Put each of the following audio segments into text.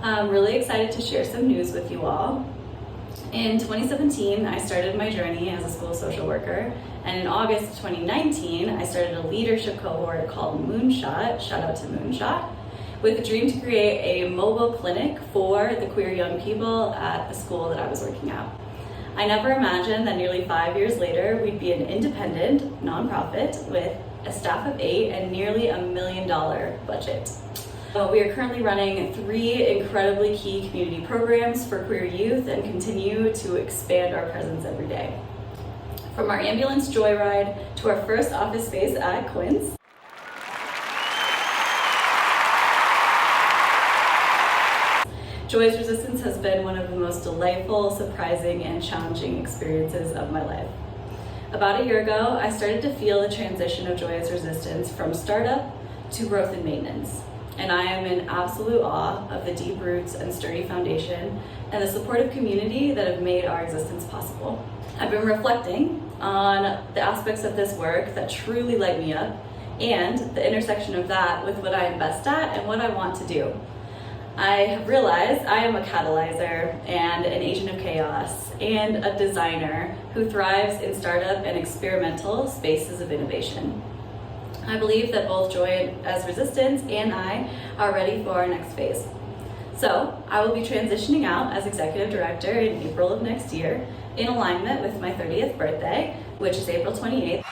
I'm really excited to share some news with you all. In 2017, I started my journey as a school social worker, and in August 2019, I started a leadership cohort called Moonshot, shout out to Moonshot, with a dream to create a mobile clinic for the queer young people at the school that I was working at. I never imagined that nearly 5 years later, we'd be an independent nonprofit with a staff of 8 and nearly $1 million budget. We are currently running 3 incredibly key community programs for queer youth and continue to expand our presence every day. From our ambulance joyride to our first office space at Quince, Joy's Resistance has been one of the most delightful, surprising, and challenging experiences of my life. About a year ago, I started to feel the transition of Joy's Resistance from startup to growth and maintenance. And I am in absolute awe of the deep roots and sturdy foundation and the supportive community that have made our existence possible. I've been reflecting on the aspects of this work that truly light me up and the intersection of that with what I am best at and what I want to do. I have realized I am a catalyzer and an agent of chaos and a designer who thrives in startup and experimental spaces of innovation. I believe that both Joy as Resistance and I are ready for our next phase. So I will be transitioning out as executive director in April of next year in alignment with my 30th birthday, which is April 28th.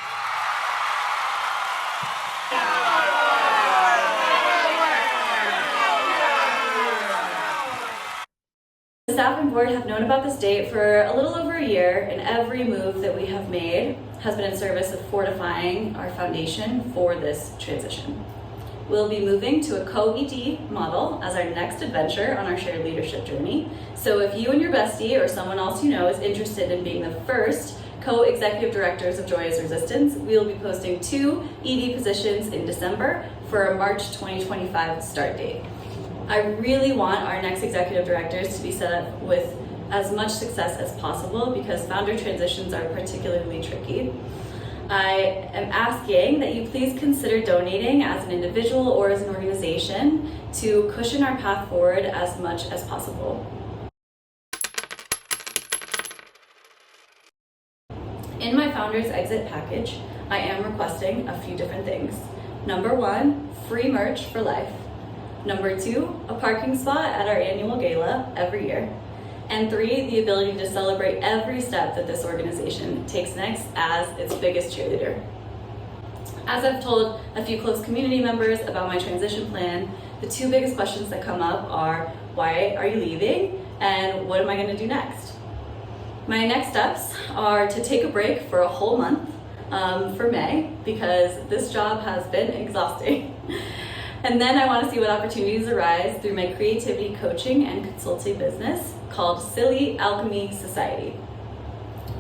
The staff and board have known about this date for a little over a year, and every move that we have made has been in service of fortifying our foundation for this transition. We'll be moving to a co-ED model as our next adventure on our shared leadership journey. So if you and your bestie or someone else you know is interested in being the first co-executive directors of Joy as Resistance, we'll be posting 2 ED positions in December for a March 2025 start date. I really want our next executive directors to be set up with as much success as possible because founder transitions are particularly tricky. I am asking that you please consider donating as an individual or as an organization to cushion our path forward as much as possible. In my founder's exit package, I am requesting a few different things. Number 1, free merch for life. Number 2, a parking spot at our annual gala every year. And 3, the ability to celebrate every step that this organization takes next as its biggest cheerleader. As I've told a few close community members about my transition plan, the 2 biggest questions that come up are, why are you leaving? And what am I gonna do next? My next steps are to take a break for a whole month for May, because this job has been exhausting. And then I want to see what opportunities arise through my creativity coaching and consulting business called Silly Alchemy Society.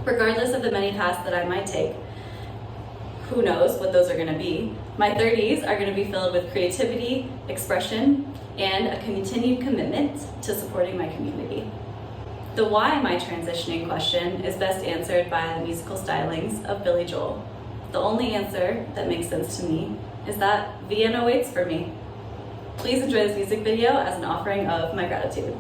Regardless of the many paths that I might take, who knows what those are going to be, my 30s are going to be filled with creativity, expression, and a continued commitment to supporting my community. The why am I transitioning question is best answered by the musical stylings of Billy Joel. The only answer that makes sense to me is that Vienna waits for me. Please enjoy this music video as an offering of my gratitude.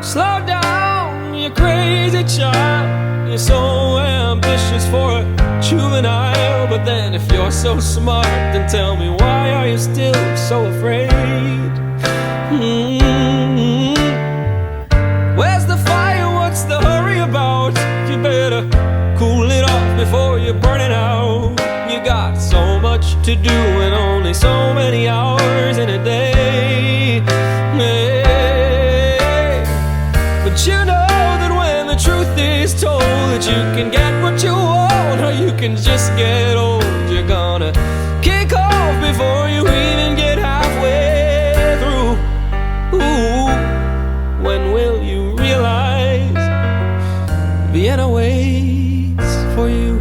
Slow down, you crazy child. You're so ambitious for a juvenile. But then if you're so smart, then tell me, why are you still so afraid? Where's the fire? What's the hurry about? You better cool it off before you burn it out. You got so much to do and only so many hours in a day. But you know that when the truth is told, that you can get what you want, or you can just get old. You're gonna kick off before you even get halfway through. Ooh, when will you realize Vienna waits for you.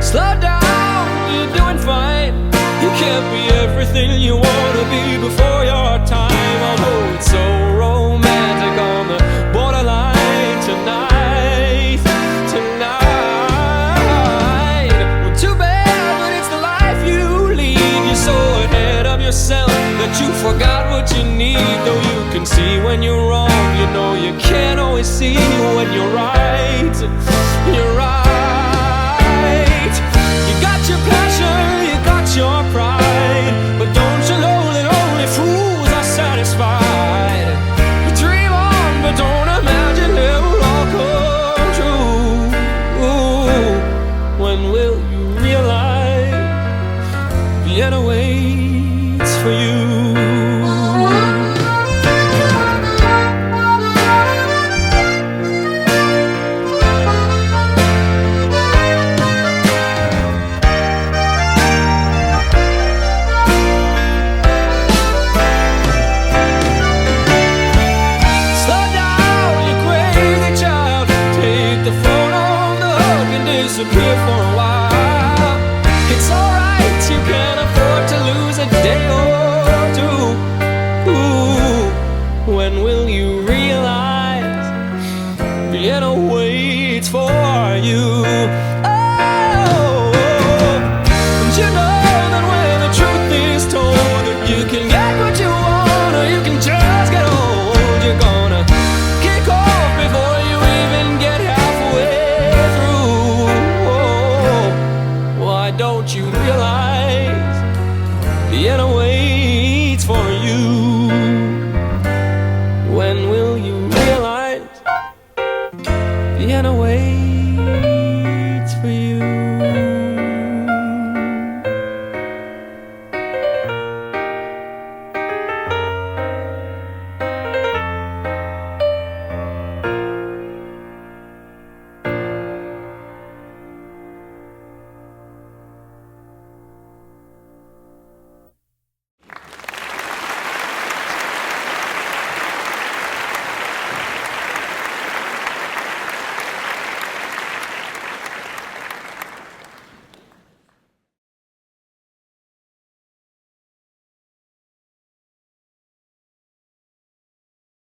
Slow down, you're doing fine. You can't be everything you wanna be before your time. Oh, it's so romantic on the borderline tonight, tonight. Well, too bad, but it's the life you lead. You're so ahead of yourself that you forgot what you need. Though you can see when you're wrong, you know you can't always see when you're right. You're right. You got your passion, you got your pride, but don't you know that only fools are satisfied? You dream on, but don't imagine it will all come true. When will you realize Vienna waits for you? Disappear for a while. It's alright, you can afford to lose a day or two. Ooh, when will you realize Vienna waits for you?